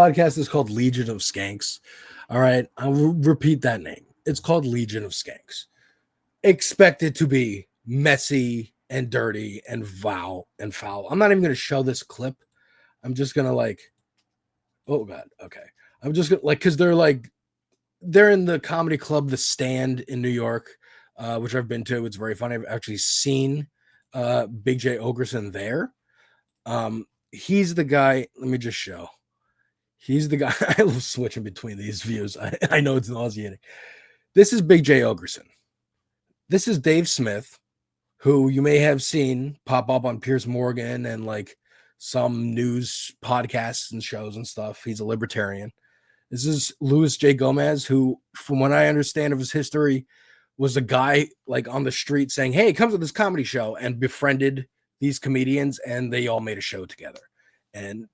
Podcast is called Legion of Skanks. All right, I'll repeat that name. It's called Legion of Skanks. Expect it to be messy and dirty and foul and foul. I'm not even going to show this clip. I'm just going to oh god, okay. I'm just going to because they're in the comedy club The Stand in New York, which I've been to. It's very funny. I've actually seen Big J Ogerson there. He's the guy. Let me just show. He's the guy. I love switching between these views. I know it's nauseating. This is Big J Ogerson. This is Dave Smith, who you may have seen pop up on Piers Morgan and some news podcasts and shows and stuff. He's a libertarian. This is Luis J. Gomez, who, from what I understand of his history, was a guy on the street saying, "Hey, come to this comedy show," and befriended these comedians, and they all made a show together. And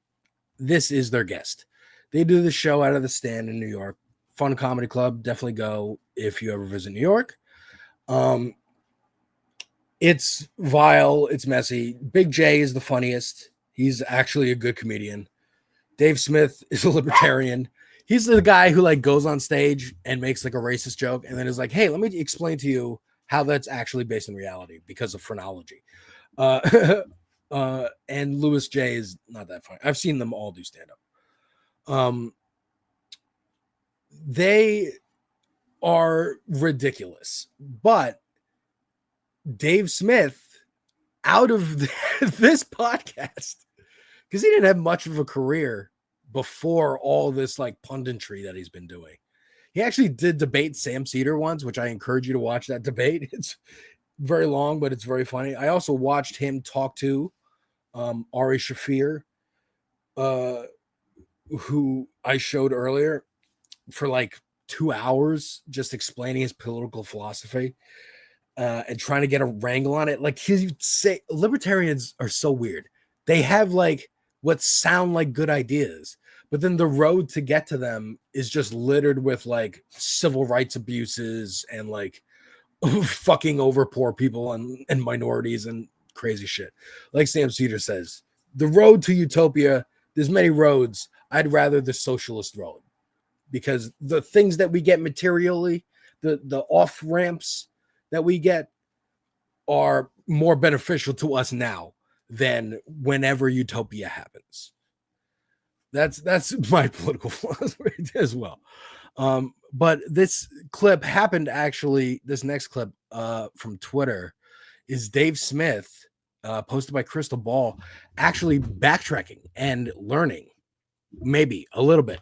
this is their guest. They do the show out of The Stand in New York. Fun comedy club. Definitely go if you ever visit New York. It's vile. It's messy. Big J is the funniest. He's actually a good comedian. Dave Smith is a libertarian. He's the guy who goes on stage and makes a racist joke and then is like, "Hey, let me explain to you how that's actually based in reality because of phrenology." And Louis J is not that funny. I've seen them all do stand-up. They are ridiculous, but Dave Smith, out of this podcast, because he didn't have much of a career before all this punditry that he's been doing. He actually did debate Sam Cedar once, which I encourage you to watch that debate. It's very long, but it's very funny. I also watched him talk to Ari Shafir, who I showed earlier, for 2 hours, just explaining his political philosophy and trying to get a wrangle on it. He'd say libertarians are so weird. They have what sound like good ideas, but then the road to get to them is just littered with civil rights abuses and fucking over poor people and minorities and crazy shit. Like Sam Cedar says, the road to utopia, there's many roads. I'd rather the socialist road, because the things that we get materially, the off ramps that we get, are more beneficial to us now than whenever utopia happens. That's my political philosophy as well. But this clip happened actually. This next clip from Twitter is Dave Smith, posted by Crystal Ball, actually backtracking and learning, maybe a little bit.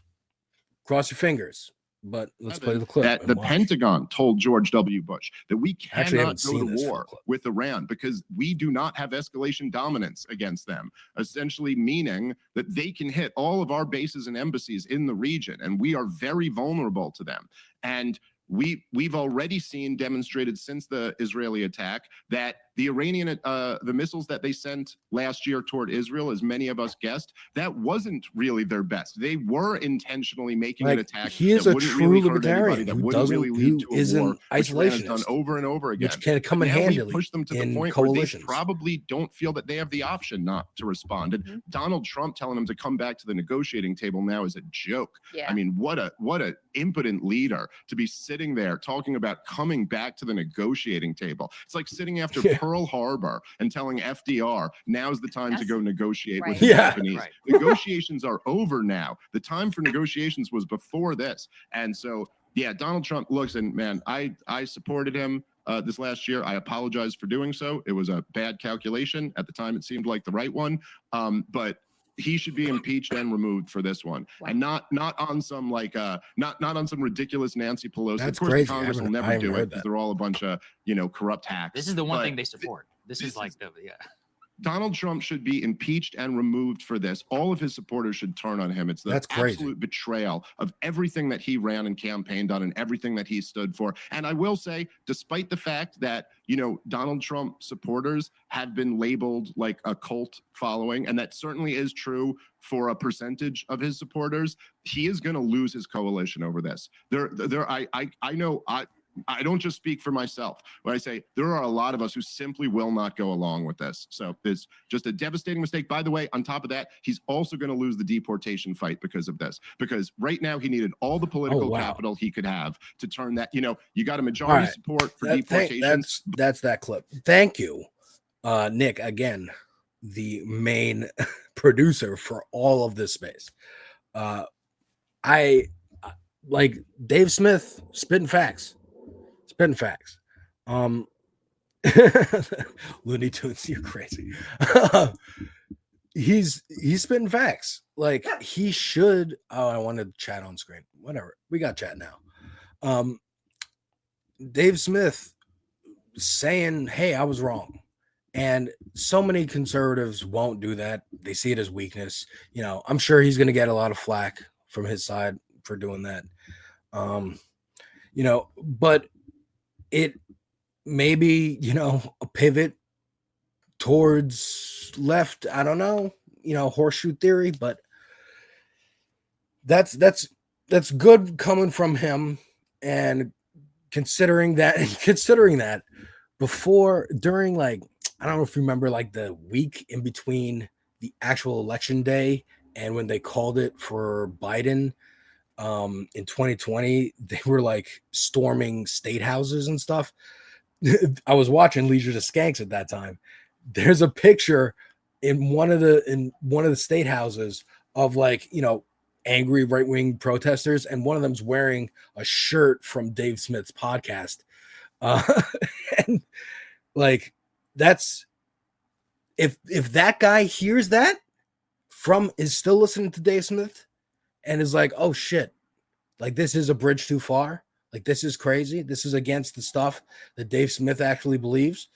Cross your fingers. But let's play the clip. That the Pentagon told George W. Bush that we cannot go to war with Iran because we do not have escalation dominance against them, essentially meaning that they can hit all of our bases and embassies in the region, and we are very vulnerable to them. And we've already seen demonstrated since the Israeli attack that the Iranian the missiles that they sent last year toward Israel, as many of us guessed, that wasn't really their best. They were intentionally making an attack. He is a true libertarian who doesn't who isn't isolationist, done over and over again, which can come in handily. Push them to the point coalitions. Where they probably don't feel that they have the option not to respond. And Donald Trump telling them to come back to the negotiating table now is a joke. Yeah. I mean, what a impotent leader to be sitting there talking about coming back to the negotiating table. It's like sitting after Pearl Harbor and telling FDR, now's the time to go negotiate with the Japanese. Negotiations are over now. The time for negotiations was before this. And so, yeah, Donald Trump looks, and man, I supported him this last year. I apologize for doing so. It was a bad calculation. At the time, it seemed like the right one. But he should be impeached and removed for this one, and not on some not on some ridiculous Nancy Pelosi. That's of course, crazy. Congress will never do it because they're all a bunch of corrupt hacks. This is the one thing they support. This is Donald Trump should be impeached and removed for this. All of his supporters should turn on him. It's the absolute betrayal of everything that he ran and campaigned on and everything that he stood for. And I will say, despite the fact that, Donald Trump supporters have been labeled like a cult following, and that certainly is true for a percentage of his supporters, he is going to lose his coalition over this. I know I don't just speak for myself when I say there are a lot of us who simply will not go along with this. So it's just a devastating mistake. By the way, on top of that, he's also going to lose the deportation fight because of this, because right now he needed all the political capital he could have to turn that, you got a majority support for deportation. That's that clip. Thank you, Nick, again, the main producer for all of this space. I like Dave Smith spitting facts. Looney Tunes, you're crazy. He's spitting facts. Like he should. Oh, I wanted to chat on screen. Whatever. We got chat now. Dave Smith saying, "Hey, I was wrong." And so many conservatives won't do that. They see it as weakness. I'm sure he's going to get a lot of flack from his side for doing that. But it maybe, a pivot towards left. I don't know, horseshoe theory, but that's good coming from him. And considering that during like, I don't know if you remember, like the week in between the actual election day and when they called it for Biden in 2020, they were like storming state houses and stuff. I was watching Leisure to Skanks at that time. There's a picture in one of the state houses of like, angry right-wing protesters, and one of them's wearing a shirt from Dave Smith's podcast. And like, that's if that guy hears that is still listening to Dave Smith and is like, oh shit, like this is a bridge too far, like this is crazy, this is against the stuff that Dave Smith actually believes.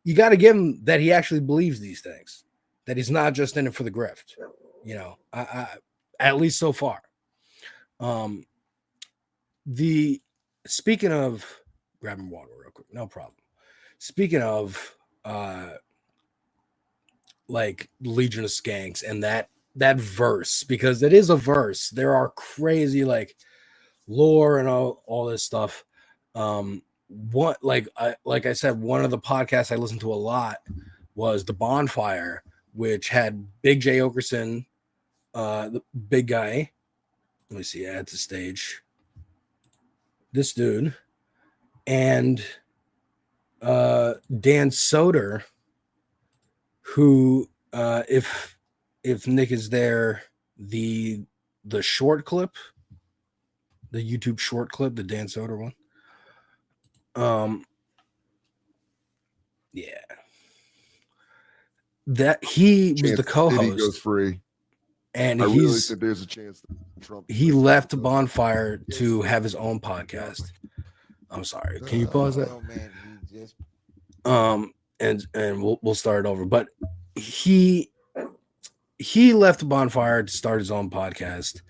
You got to give him that he actually believes these things, that he's not just in it for the grift, I at least so far. Speaking of grabbing water real quick, no problem. Speaking of like Legion of Skanks and that verse, because it is a verse, there are crazy like lore and all this stuff. Like I said, one of the podcasts I listened to a lot was The Bonfire, which had Big J Okerson, the big guy. Let me see, add to stage. This dude and Dan Soder, who if Nick is there, the short clip, the YouTube short clip, the Dan Soder one. Yeah. That he was the co-host. Goes free. And I really think there's a chance that Trump. He left Bonfire to have his own podcast. I'm sorry. Can you pause that? Oh, man, he just... and we'll start over. But he left Bonfire to start his own podcast.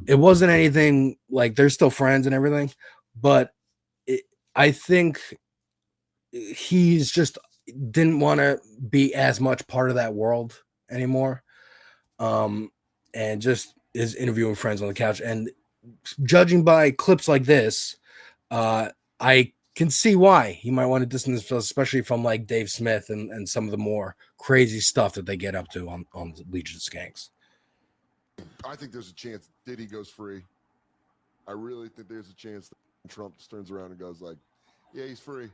It wasn't anything like, they're still friends and everything, but I think he's just didn't want to be as much part of that world anymore. And just is interviewing friends on the couch. And judging by clips like this, I can see why he might want to distance himself, especially from like Dave Smith and some of the more crazy stuff that they get up to on Legion of Skanks. I think there's a chance Diddy goes free. I really think there's a chance that Trump just turns around and goes like, yeah, he's free.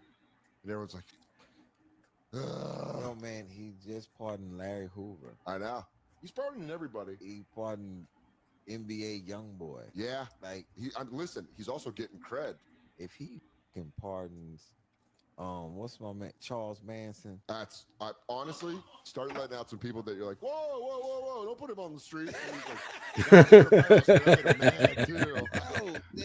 And everyone's like, oh man, he just pardoned Larry Hoover. I know. He's pardoning everybody. He pardoned NBA YoungBoy. Yeah. Like listen, he's also getting cred. If he can pardons what's my man, Charles Manson. That's honestly started letting out some people that you're like, whoa, don't put him on the street. And he's like,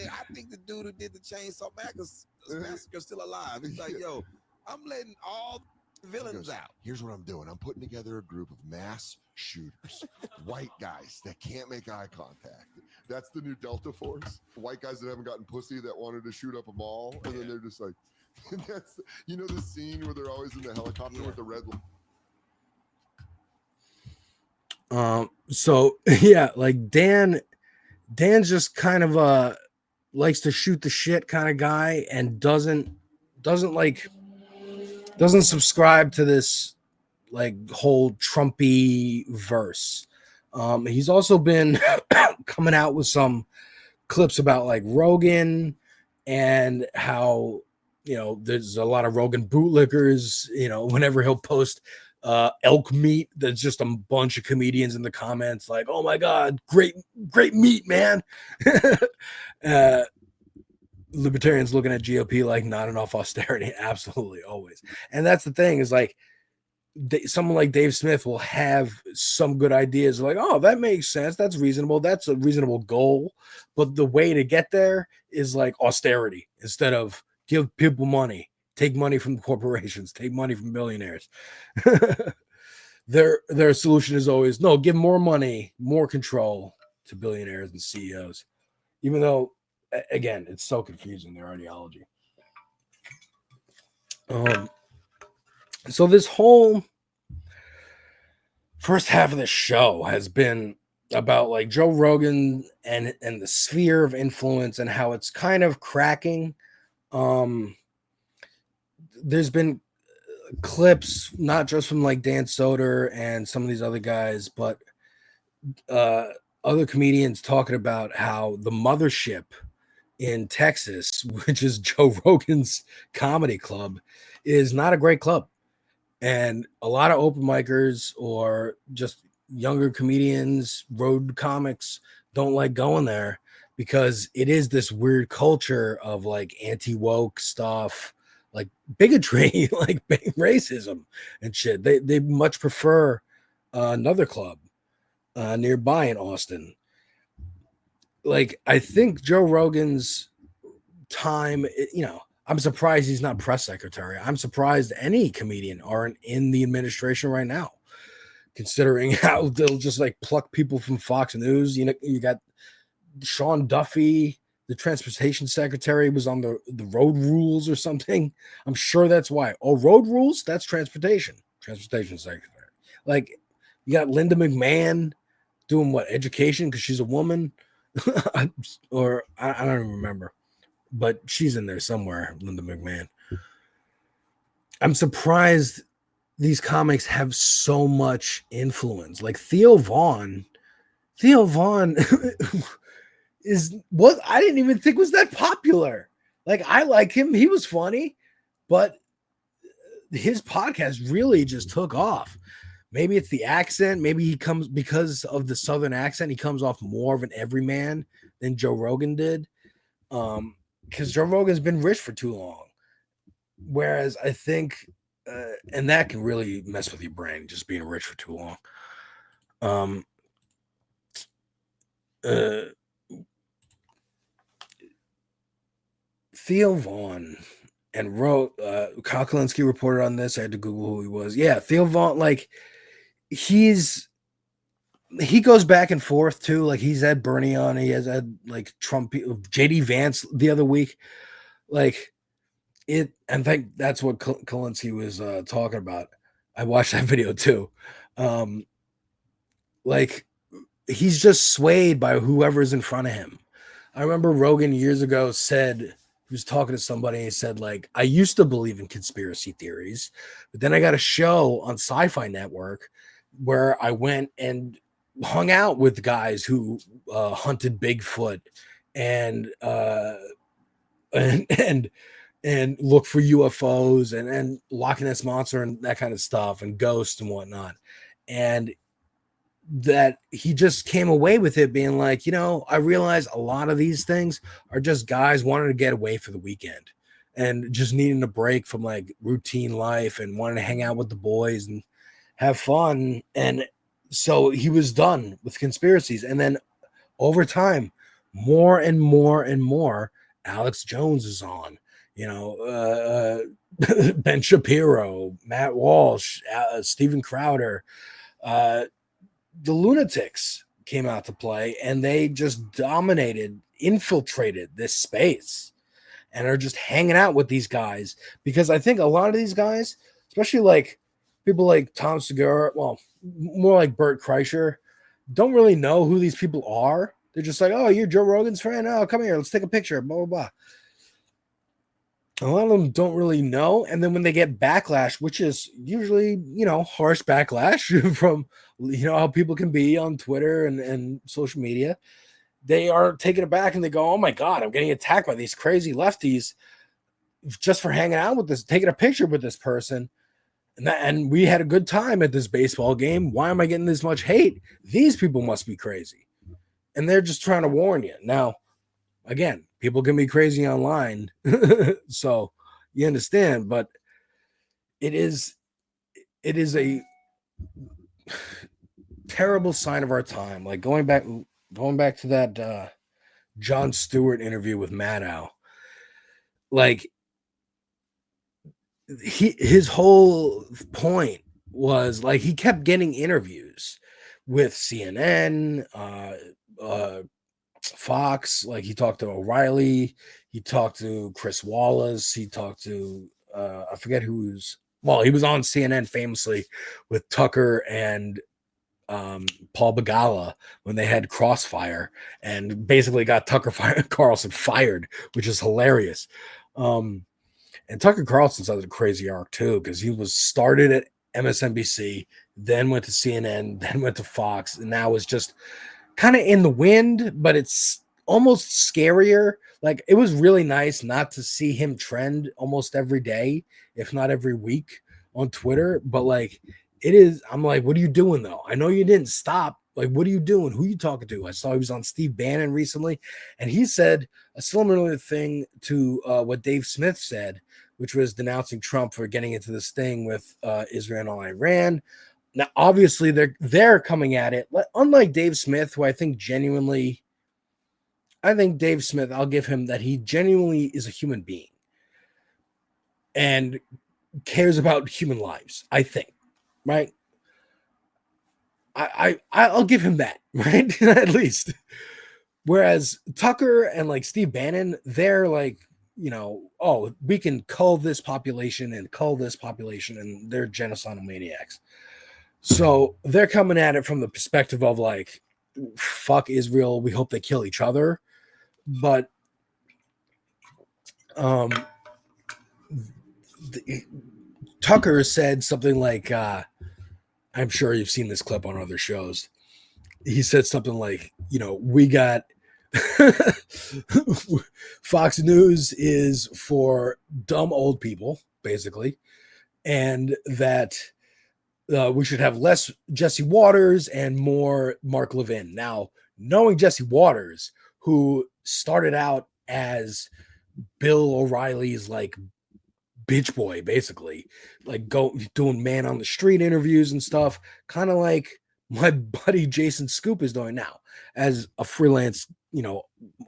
I think the dude who did the Chainsaw Massacre still alive. He's like, yo, I'm letting all the villains out. Here's what I'm doing. I'm putting together a group of mass shooters, white guys that can't make eye contact. That's the new Delta Force. White guys that haven't gotten pussy that wanted to shoot up a mall, and then they're just like, that's the scene where they're always in the helicopter with the red. So yeah, like Dan's just kind of likes to shoot the shit kind of guy and doesn't subscribe to this like whole Trumpy verse. He's also been coming out with some clips about like Rogan and how, you know, there's a lot of Rogan bootlickers, you know, whenever he'll post elk meat, there's just a bunch of comedians in the comments like, oh my God, great meat, man. Libertarians looking at GOP like not enough austerity. Absolutely, always. And that's the thing is like, someone like Dave Smith will have some good ideas like, oh, that makes sense. That's reasonable. That's a reasonable goal. But the way to get there is like austerity instead of give people money, take money from corporations, take money from billionaires. Their solution is always, no, give more money, more control to billionaires and CEOs. Even though, again, it's so confusing, their ideology. So this whole first half of the show has been about like Joe Rogan and the sphere of influence and how it's kind of cracking. There's been clips, not just from like Dan Soder and some of these other guys, but other comedians talking about how the mothership in Texas, which is Joe Rogan's comedy club, is not a great club. And a lot of open micers or just younger comedians, road comics don't like going there because it is this weird culture of like anti-woke stuff, like bigotry, like racism and shit. They much prefer another club nearby in Austin. Like, I think Joe Rogan's time, you know, I'm surprised he's not press secretary. I'm surprised any comedian aren't in the administration right now, considering how they'll just like pluck people from Fox News. You know, you got Sean Duffy, the transportation secretary, was on the road rules or something. I'm sure that's why. Oh, road rules? That's transportation secretary. Like, you got Linda McMahon doing what, education because she's a woman? Or I don't even remember. But she's in there somewhere, Linda McMahon. I'm surprised these comics have so much influence. Like Theo Vaughn is what I didn't even think was that popular. Like, I like him. He was funny, but his podcast really just took off. Maybe it's the accent. Maybe he comes because of the Southern accent. He comes off more of an everyman than Joe Rogan did. Because Joe Rogan's been rich for too long. Whereas I think, and that can really mess with your brain, just being rich for too long. Theo Vaughn and Kyle Kalinske reported on this. I had to Google who he was. Yeah, Theo Vaughn, like, he goes back and forth too. Like, he's had Bernie on. He has had like Trump, JD Vance the other week. Like it, and I think that's what Kalinske was talking about. I watched that video too. Like, he's just swayed by whoever's in front of him. I remember Rogan years ago said, he was talking to somebody and he said, like, I used to believe in conspiracy theories, but then I got a show on Sci-Fi Network where I went and hung out with guys who hunted Bigfoot and look for UFOs and Loch Ness Monster and that kind of stuff and ghosts and whatnot. And that he just came away with it being like, you know, I realize a lot of these things are just guys wanting to get away for the weekend and just needing a break from like routine life and wanting to hang out with the boys and have fun. And so he was done with conspiracies. And then over time, more and more and more, Alex Jones is on, you know, Ben Shapiro, Matt Walsh, Steven Crowder, the Lunatics came out to play and they just infiltrated this space and are just hanging out with these guys. Because I think a lot of these guys, especially like people like Tom Segura, well, more like Bert Kreischer, don't really know who these people are. They're just like, oh, you're Joe Rogan's friend. Oh, come here, let's take a picture. Blah blah blah. A lot of them don't really know, and then when they get backlash, which is usually, harsh backlash from, how people can be on Twitter and social media, they are taken aback and they go, oh my God, I'm getting attacked by these crazy lefties just for hanging out with this, taking a picture with this person. And we had a good time at this baseball game. Why am I getting this much hate? These people must be crazy. And they're just trying to warn you. Now, again, people can be crazy online. So you understand, but it is a terrible sign of our time. Like going back to that Jon Stewart interview with Maddow. Like his whole point was like he kept getting interviews with CNN, Fox. Like he talked to O'Reilly, he talked to Chris Wallace, he talked to I forget who's. Well, he was on CNN famously with Tucker and Paul Begala when they had Crossfire, and basically got Tucker Carlson fired, which is hilarious. And Tucker Carlson's had a crazy arc too, because he was started at MSNBC, then went to CNN, then went to Fox, and now is just kind of in the wind, but it's almost scarier. Like it was really nice not to see him trend almost every day, if not every week on Twitter. But like it is, I'm like, what are you doing though? I know you didn't stop. Like, what are you doing? Who are you talking to? I saw he was on Steve Bannon recently, and he said a similar thing to what Dave Smith said, which was denouncing Trump for getting into this thing with Israel and Iran. Now, obviously, they're coming at it. Unlike Dave Smith, who I think Dave Smith, I'll give him that he genuinely is a human being and cares about human lives, I think, right? I'll give him that, right? At least. Whereas Tucker and like Steve Bannon, they're like, oh, we can cull this population and cull this population, and they're genocidal maniacs. So they're coming at it from the perspective of like, fuck Israel, we hope they kill each other. But Tucker said something like, I'm sure you've seen this clip on other shows. He said something like, we got Fox News is for dumb old people, basically, and that we should have less Jesse Waters and more Mark Levin. Now, knowing Jesse Waters, who started out as Bill O'Reilly's like bitch boy, basically, like doing man on the street interviews and stuff, kind of like my buddy Jason Scoop is doing now as a freelance,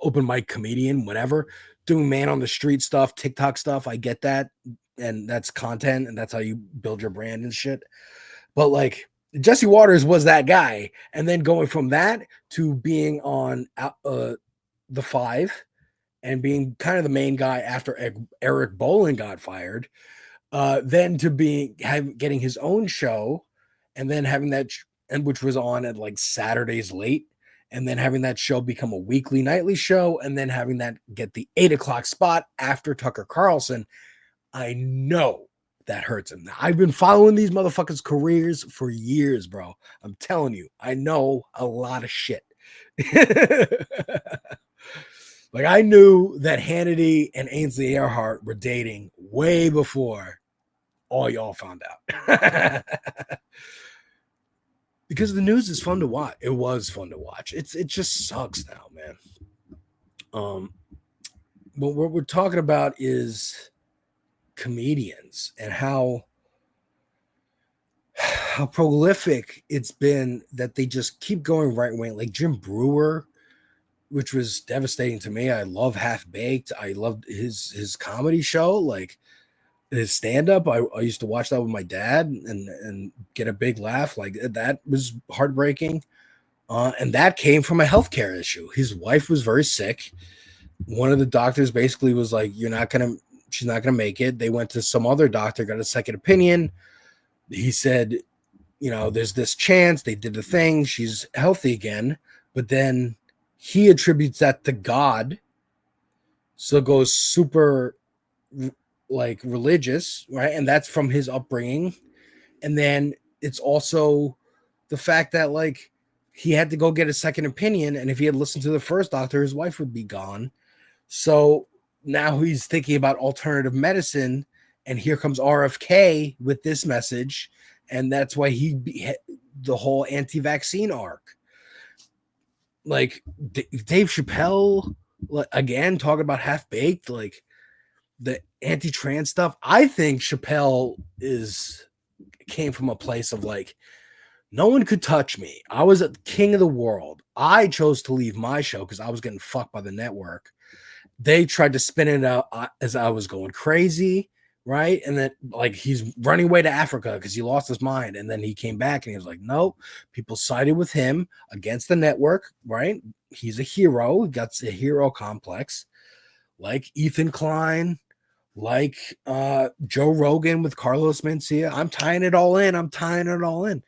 open mic comedian, whatever, doing man on the street stuff, TikTok stuff. I get that. And that's content, and that's how you build your brand and shit. But like Jesse Waters was that guy. And then going from that to being on The Five and being kind of the main guy after Eric Bolin got fired, then to getting his own show, and then having that, and which was on at like Saturdays late, and then having that show become a weekly nightly show, and then having that get the 8:00 spot after Tucker Carlson. I know that hurts him. I've been following these motherfuckers' careers for years, bro. I'm telling you, I know a lot of shit. Like I knew that Hannity and Ainsley Earhart were dating way before all y'all found out. Because the news is fun to watch. It was fun to watch. It just sucks now, man. But what we're talking about is comedians and how prolific it's been, that they just keep going right wing. Like Jim Brewer, which was devastating to me. I love Half Baked. I loved his comedy show, like his stand-up. I used to watch that with my dad and get a big laugh. Like that was heartbreaking. And that came from a healthcare issue. His wife was very sick. One of the doctors basically was like, she's not gonna make it. They went to some other doctor, got a second opinion. He said, there's this chance. They did the thing. She's healthy again. But then he attributes that to God. So it goes super like religious, right? And that's from his upbringing. And then it's also the fact that like he had to go get a second opinion, and if he had listened to the first doctor, his wife would be gone. So now he's thinking about alternative medicine, and here comes RFK with this message, and that's why the whole anti-vaccine arc. Like Dave Chappelle, again, talking about half-baked, like the anti-trans stuff. I think Chappelle came from a place of like, no one could touch me. I was a king of the world. I chose to leave my show because I was getting fucked by the network. They tried to spin it out as I was going crazy, right? And then like he's running away to Africa because he lost his mind. And then he came back and he was like, no, people sided with him against the network, right? He's a hero. He got a hero complex, like Ethan Klein, like Joe Rogan with Carlos Mencia. I'm tying it all in.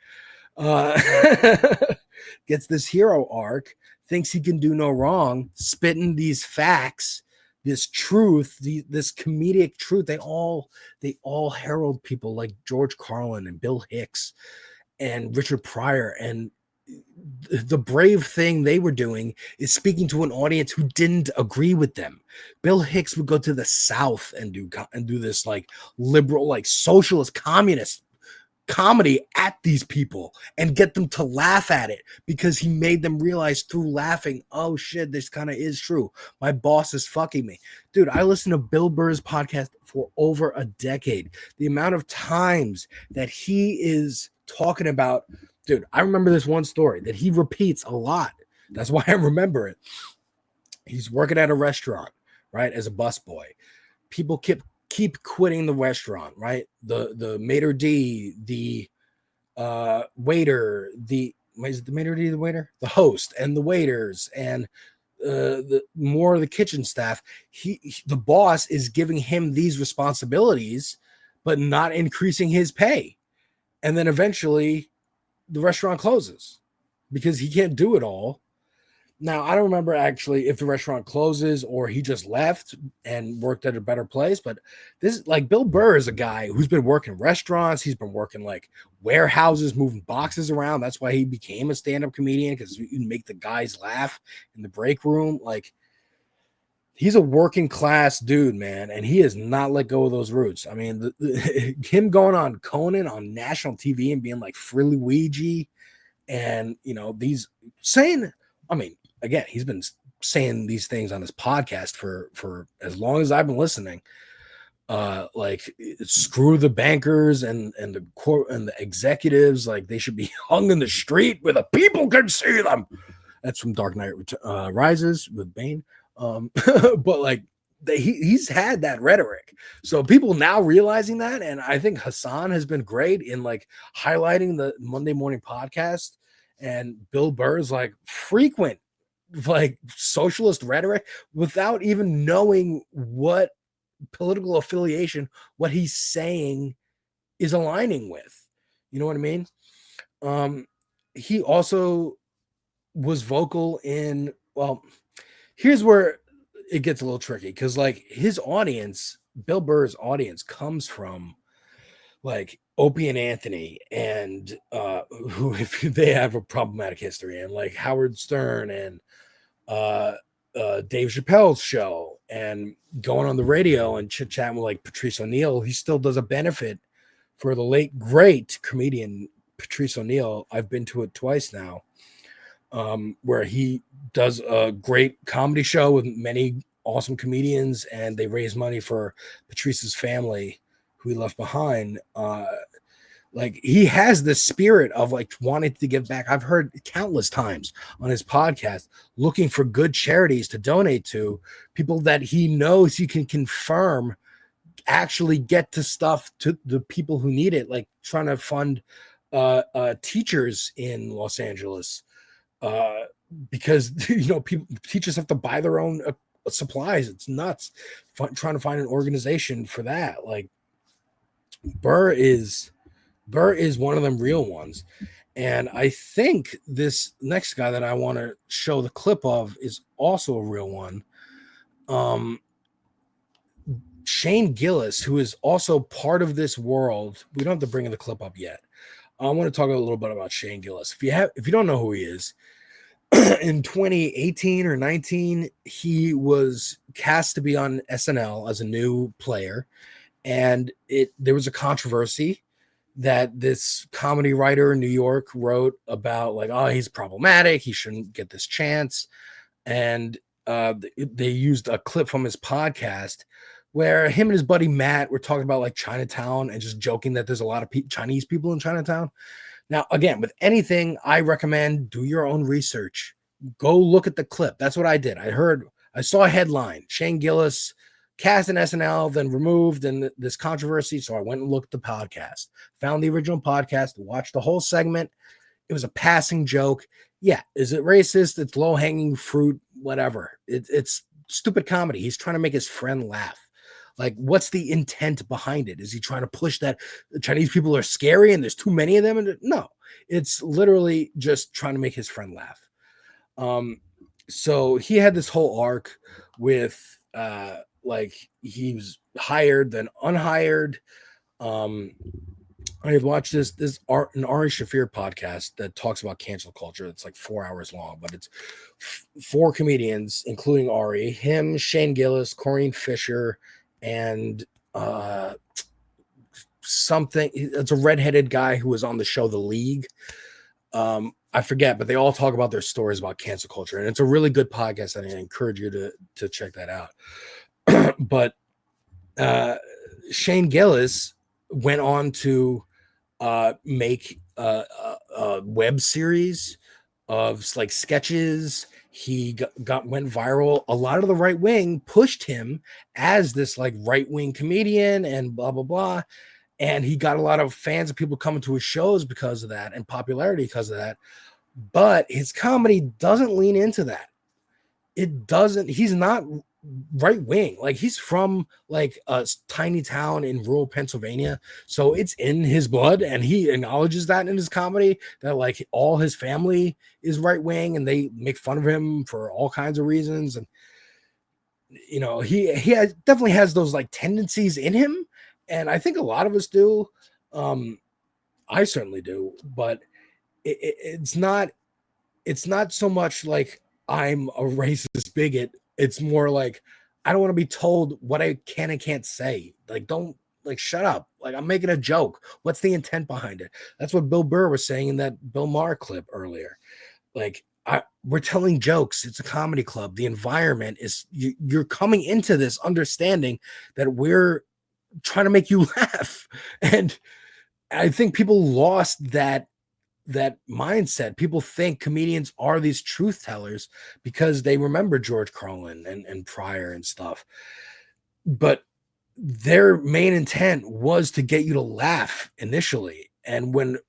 Gets this hero arc, thinks he can do no wrong, spitting these facts, this truth, this comedic truth. They all herald people like George Carlin and Bill Hicks and Richard Pryor. And the brave thing they were doing is speaking to an audience who didn't agree with them. Bill Hicks would go to the South and do this like liberal, like socialist, communist comedy at these people and get them to laugh at it, because he made them realize through laughing, oh shit, this kind of is true. My boss is fucking me. Dude, I listened to Bill Burr's podcast for over a decade. The amount of times that he is talking about, dude, I remember this one story that he repeats a lot. That's why I remember it. He's working at a restaurant, right, as a busboy. People keep quitting the restaurant, right? The maitre d', the waiter, is the maitre d' the waiter? The host and the waiters and the more of the kitchen staff. The boss is giving him these responsibilities, but not increasing his pay. And then eventually the restaurant closes because he can't do it all. Now, I don't remember actually if the restaurant closes or he just left and worked at a better place, but this, like, Bill Burr is a guy who's been working restaurants. He's been working like warehouses, moving boxes around. That's why he became a stand-up comedian, because you make the guys laugh in the break room. Like, he's a working class dude, man, and he has not let go of those roots. I mean, him going on Conan on national TV and being like Frilly Ouija, and these saying, I mean, again, he's been saying these things on his podcast for as long as I've been listening. Like, screw the bankers and the court and the executives, like they should be hung in the street where the people can see them. That's from Dark Knight Rises with Bane. But like he's had that rhetoric, so people now realizing that, and I think Hassan has been great in like highlighting the Monday morning podcast, and Bill Burr's like frequent like socialist rhetoric without even knowing what political affiliation what he's saying is aligning with. You know what I mean? He also was vocal in, well, here's where it gets a little tricky, because like his audience, Bill Burr's audience, comes from like Opie and Anthony, and who, if they have a problematic history, and like Howard Stern and Dave Chappelle's show, and going on the radio and chit-chatting with like Patrice O'Neill. He still does a benefit for the late great comedian Patrice O'Neill. I've been to it twice now, where he does a great comedy show with many awesome comedians, and they raise money for Patrice's family who he left behind. Like, he has this spirit of like wanting to give back. I've heard countless times on his podcast looking for good charities to donate to, people that he knows he can confirm actually get to stuff to the people who need it, like trying to fund teachers in Los Angeles, because teachers have to buy their own supplies. It's nuts. Trying to find an organization for that. Like, Burr is one of them real ones. And I think this next guy that I want to show the clip of is also a real one. Shane Gillis, who is also part of this world. We don't have to bring the clip up yet. I want to talk a little bit about Shane Gillis. If you don't know who he is, in 2018 or 19, he was cast to be on SNL as a new player, and there was a controversy that this comedy writer in New York wrote about, like, oh, he's problematic, he shouldn't get this chance. And they used a clip from his podcast where him and his buddy Matt were talking about like Chinatown and just joking that there's a lot of Chinese people in Chinatown. Now, again, with anything, I recommend do your own research. Go look at the clip. That's what I did. I saw a headline, Shane Gillis cast in SNL, then removed, and this controversy. So I went and looked at the podcast, found the original podcast, watched the whole segment. It was a passing joke. Yeah. Is it racist? It's low hanging fruit, whatever. It's stupid comedy. He's trying to make his friend laugh. Like, what's the intent behind it? Is he trying to push that Chinese people are scary and there's too many of them? And no, it's literally just trying to make his friend laugh. So he had this whole arc with like he was hired then unhired. I've watched an Ari Shaffir podcast that talks about cancel culture. It's like 4 hours long, but it's 4 comedians, including Ari, him, Shane Gillis, Corinne Fisher, and something. It's a redheaded guy who was on the show The League. I forget, but they all talk about their stories about cancel culture, and it's a really good podcast, and I encourage you to check that out. But Shane Gillis went on to make a web series of like sketches. He went viral. A lot of the right wing pushed him as this like right wing comedian and blah blah blah, and he got a lot of fans and people coming to his shows because of that and popularity because of that. But his comedy doesn't lean into that. It doesn't. He's not right wing. Like, he's from like a tiny town in rural Pennsylvania, so it's in his blood, and he acknowledges that in his comedy, that like all his family is right wing and they make fun of him for all kinds of reasons. And you know, he definitely has those like tendencies in him, and I think a lot of us do. I certainly do, but it's not so much like I'm a racist bigot. It's more like, I don't want to be told what I can and can't say. Like, don't, like, shut up. Like, I'm making a joke. What's the intent behind it? That's what Bill Burr was saying in that Bill Maher clip earlier. Like, we're telling jokes. It's a comedy club. The environment is, you're coming into this understanding that we're trying to make you laugh. And I think people lost that mindset. People think comedians are these truth tellers because they remember George Carlin and Pryor and stuff. But their main intent was to get you to laugh initially. And when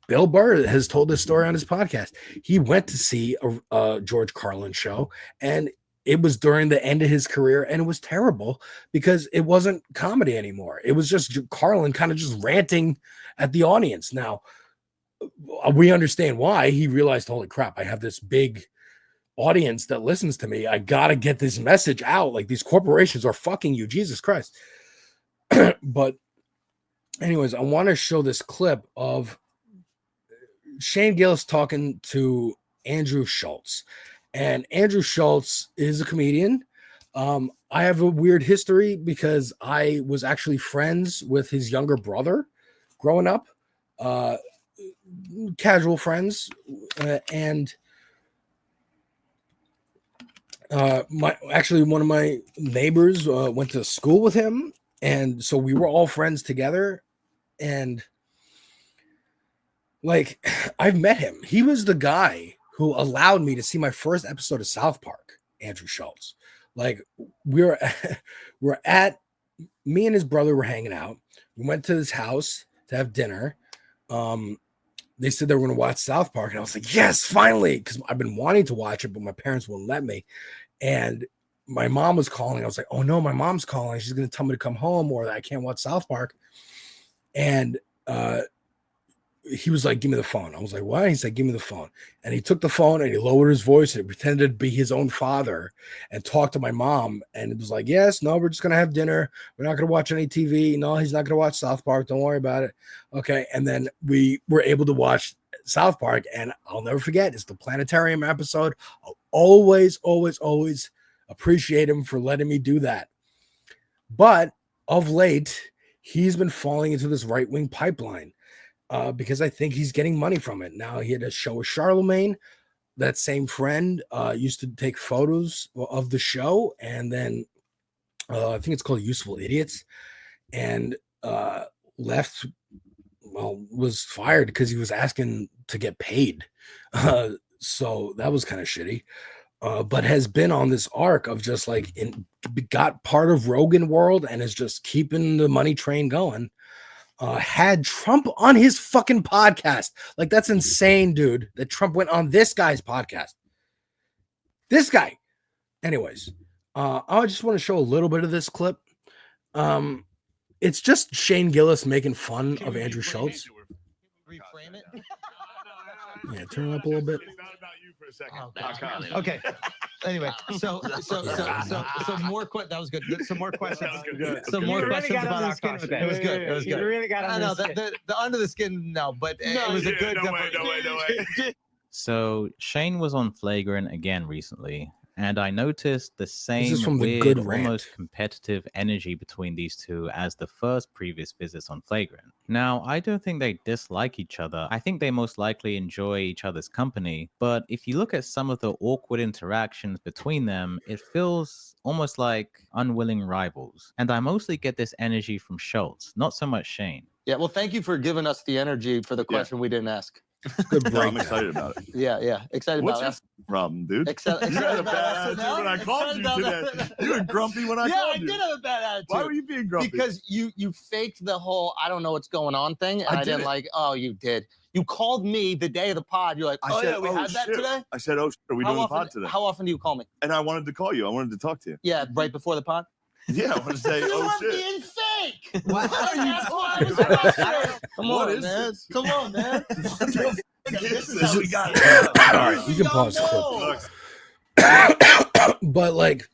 Bill Burr has told this story on his podcast, he went to see a George Carlin show, and it was during the end of his career, and it was terrible because it wasn't comedy anymore. It was just Carlin kind of just ranting at the audience. Now, we understand why. He realized, holy crap, I have this big audience that listens to me. I got to get this message out. Like, these corporations are fucking you, Jesus Christ. But anyways, I want to show this clip of Shane Gillis talking to Andrew Schultz. And Andrew Schultz is a comedian. I have a weird history because I was actually friends with his younger brother growing up. Casual friends, and one of my neighbors went to school with him, and so we were all friends together. And like, I've met him. He was the guy who allowed me to see my first episode of South Park. Andrew Schultz. Like, we're at, me and his brother were hanging out. We went to his house to have dinner. They said they were going to watch South Park, and I was like, yes, finally, because I've been wanting to watch it, but my parents wouldn't let me. And my mom was calling. I was like, oh no, my mom's calling. She's going to tell me to come home, or that I can't watch South Park. And he was like, give me the phone. I was like, why? He said, give me the phone. And he took the phone and he lowered his voice and pretended to be his own father and talked to my mom. And it was like, yes, no, we're just going to have dinner. We're not going to watch any TV. No, he's not going to watch South Park. Don't worry about it. Okay. And then we were able to watch South Park. And I'll never forget, it's the planetarium episode. I'll always, always, always appreciate him for letting me do that. But of late, he's been falling into this right-wing pipeline because I think he's getting money from it. Now, he had a show with Charlemagne. That same friend used to take photos of the show, and then I think it's called Useful Idiots, and left, was fired because he was asking to get paid. So that was kind of shitty. But has been on this arc of just like got part of Rogan world and is just keeping the money train going. Had Trump on his fucking podcast. Like, that's insane, dude, that Trump went on this guy's podcast. This guy. Anyways, I just want to show a little bit of this clip. It's just Shane Gillis making fun of Andrew Schultz. Reframe it. Yeah, turn it up a little bit. Oh, okay. Anyway, so more questions. That was good. Some more questions. Some more questions about our cost. It was good. It was good. You really got I know the under the skin. No, but it was a good. No way. So Shane was on Flagrant again recently, and I noticed the same from the weird, Good Rant. almost competitive energy between these two as the first previous visits on Flagrant. Now, I don't think they dislike each other. I think they most likely enjoy each other's company. But if you look at some of the awkward interactions between them, it feels almost like unwilling rivals. And I mostly get this energy from Schultz, not so much Shane. Yeah. Well, thank you for giving us the energy for the question we didn't ask. Good No, break. I'm excited about it. Yeah. Excited What's about your problem, dude? Excited You had a about bad attitude SNL? when I called you Excited today. about You were grumpy when I Yeah, called I you. did have a bad attitude. Why were you being grumpy? Because you faked the whole I don't know what's going on thing, and I I didn't didn't. like. Oh, you did. You called me the day of the pod. You're like, I oh said, yeah, we oh, had that shit. today. I said, oh, shit, are we doing the pod today? How often do you call me? And I wanted to call you. I wanted to talk to you. Yeah, right before the pod. Yeah, I wanted to say, You oh, were shit. being fake. What are you That's why I was talking about? frustrated. Come What on, is man. this? Come on, man. This is how we got All right, you can pause the clip. But like,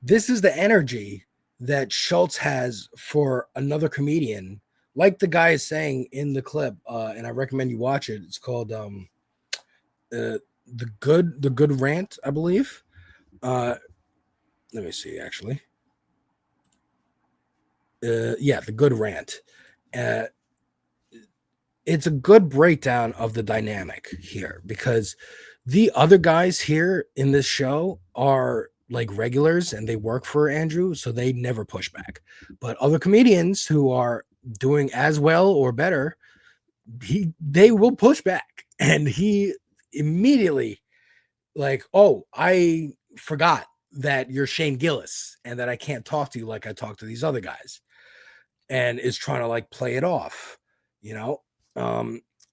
this is the energy that Schultz has for another comedian, like the guy is saying in the clip, and I recommend you watch it. It's called the good rant, I believe. Let me see, actually. Yeah, the good rant. It's a good breakdown of the dynamic here because the other guys here in this show are like regulars and they work for Andrew, so they never push back. But other comedians who are doing as well or better, they will push back. And he immediately like, oh, I forgot that you're Shane Gillis and that I can't talk to you like I talk to these other guys, and is trying to like play it off, you know.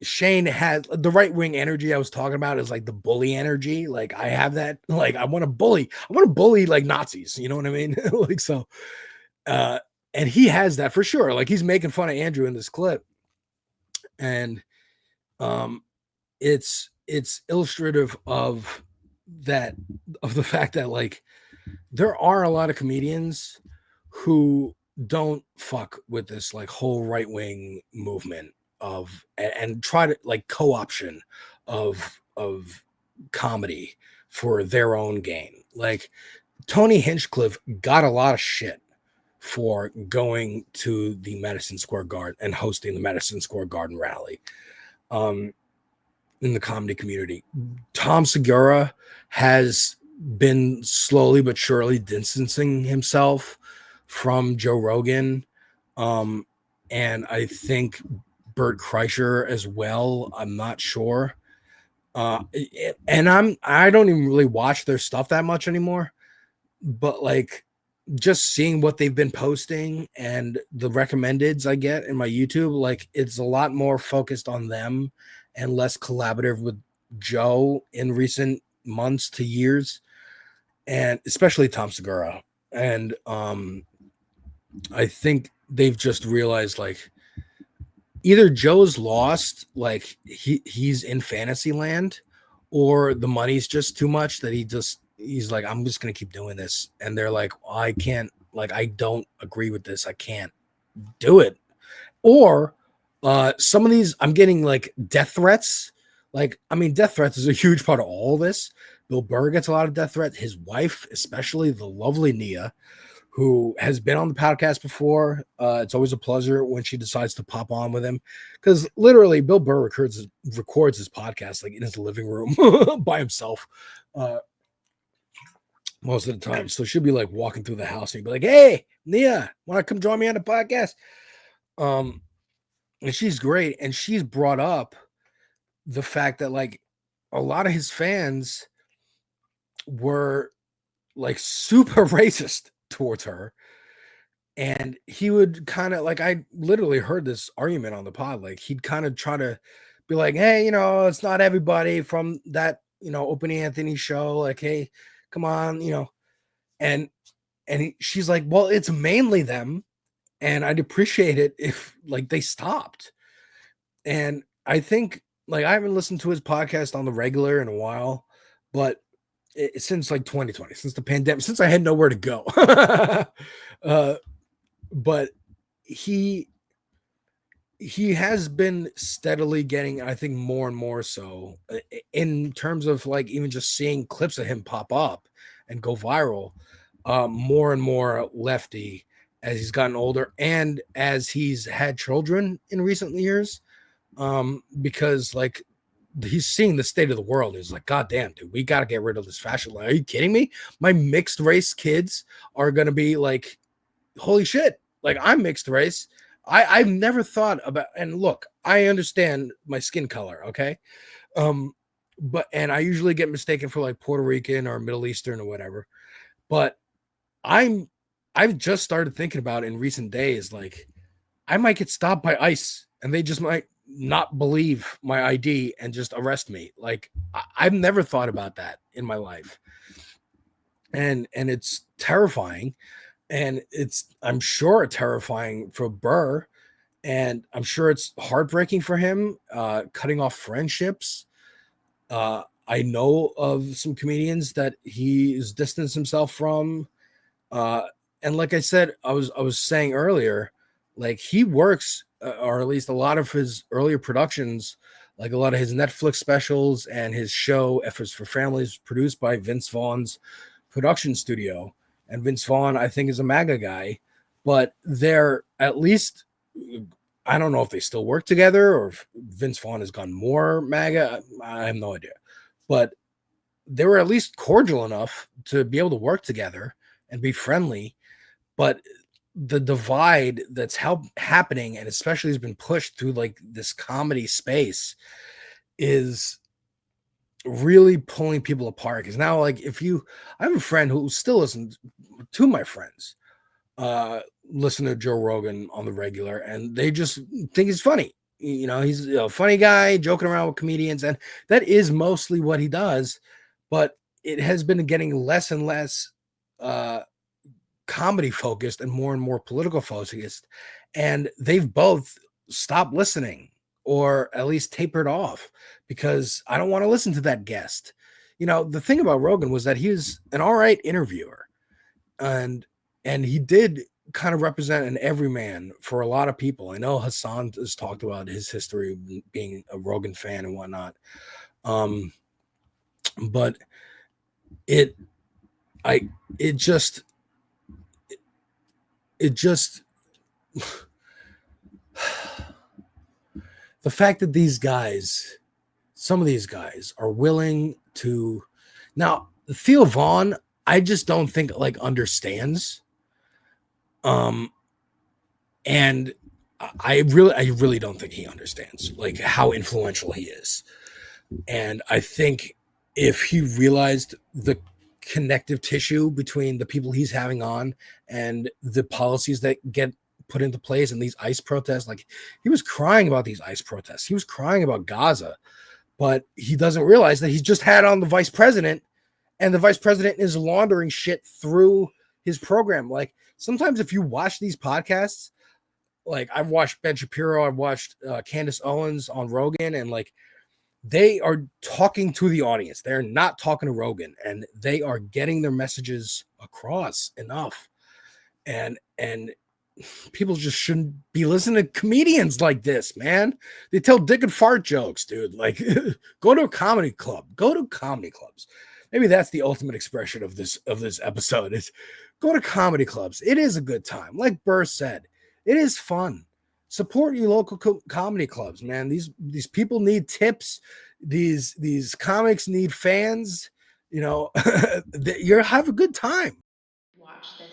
Shane has the right wing energy I was talking about is like the bully energy. Like I have that, like I want to bully like Nazis, you know what I mean? Like, so, and he has that for sure. Like he's making fun of Andrew in this clip. And, it's illustrative of that, of the fact that like, there are a lot of comedians who don't fuck with this like whole right wing movement of and try to like co-option of comedy for their own gain. Like Tony Hinchcliffe got a lot of shit for going to the Madison Square Garden and hosting the Madison Square Garden rally in the comedy community. Tom Segura has been slowly but surely distancing himself from Joe Rogan, and I think Bert Kreischer as well. I'm not sure. And I don't even really watch their stuff that much anymore, but like just seeing what they've been posting and the recommendeds I get in my YouTube, like it's a lot more focused on them and less collaborative with Joe in recent months to years, and especially Tom Segura. And I think they've just realized like either Joe's lost, like he's in fantasy land, or the money's just too much that he's like, I'm just gonna keep doing this. And they're like, I can't, like, I don't agree with this. I can't do it. Or some of these, I'm getting like death threats. Like, I mean, death threats is a huge part of all this. Bill Burr gets a lot of death threats. His wife, especially the lovely Nia, who has been on the podcast before. It's always a pleasure when she decides to pop on with him, because literally Bill Burr records his podcast like in his living room by himself most of the time. So she'll be like walking through the house and be like, "Hey, Nia, want to come join me on the podcast?" And she's great, and she's brought up the fact that like a lot of his fans were like super racist towards her, and he would kind of like, I literally heard this argument on the pod, like he'd kind of try to be like, hey, you know, it's not everybody from that, you know, Opie and Anthony show, like, hey, come on, you know. And she's like, well, it's mainly them, and I'd appreciate it if like they stopped. And I think, like, I haven't listened to his podcast on the regular in a while, but since like 2020, since the pandemic, since I had nowhere to go. But he has been steadily getting, I think, more and more so in terms of like even just seeing clips of him pop up and go viral, more and more lefty as he's gotten older and as he's had children in recent years, because like he's seeing the state of the world. He's like, God damn, dude, we got to get rid of this fashion line. Are you kidding me? My mixed race kids are going to be like, holy shit, like I'm mixed race. I've never thought about, and look, I understand my skin color, okay? But and I usually get mistaken for like Puerto Rican or Middle Eastern or whatever. But I've just started thinking about in recent days, like I might get stopped by ICE and they just might not believe my ID and just arrest me. Like I've never thought about that in my life. And it's terrifying. And I'm sure terrifying for Burr, and I'm sure it's heartbreaking for him, cutting off friendships. I know of some comedians that he's distanced himself from. And like I said, I was saying earlier, like he works, or at least a lot of his earlier productions, like a lot of his Netflix specials and his show Efforts for Families, produced by Vince Vaughn's production studio. And Vince Vaughn, I think, is a MAGA guy, but they're at least, I don't know if they still work together or if Vince Vaughn has gone more MAGA. I have no idea, but they were at least cordial enough to be able to work together and be friendly. But the divide that's happening, and especially has been pushed through like this comedy space, is really pulling people apart. Because now, like, I have a friend who still listens to my friends, listen to Joe Rogan on the regular, and they just think he's funny. You know, he's a funny guy joking around with comedians, and that is mostly what he does. But it has been getting less and less comedy focused and more political focused, and they've both stopped listening, or at least tapered off, because I don't want to listen to that guest. You know, the thing about Rogan was that he was an all right interviewer, and he did kind of represent an everyman for a lot of people. I know Hassan has talked about his history of being a Rogan fan and whatnot. But it just the fact that some of these guys are willing to, now Theo Vaughn, I just don't think like understands. And I really don't think he understands like how influential he is. And I think if he realized the connective tissue between the people he's having on and the policies that get put into place and these ICE protests, like he was crying about these ICE protests. He was crying about Gaza, but he doesn't realize that he's just had on the vice president, and the vice president is laundering shit through his program. Like sometimes if you watch these podcasts, like I've watched Ben Shapiro, I've watched Candace Owens on Rogan, and like they are talking to the audience. They're not talking to Rogan, and they are getting their messages across enough. And people just shouldn't be listening to comedians like this, man. They tell dick and fart jokes, dude. Like, go to a comedy club. Go to comedy clubs. Maybe that's the ultimate expression of this episode is go to comedy clubs. It is a good time. Like Burr said, it is fun. Support your local comedy clubs, man. These people need tips. These comics need fans. You know, you have a good time. Watch this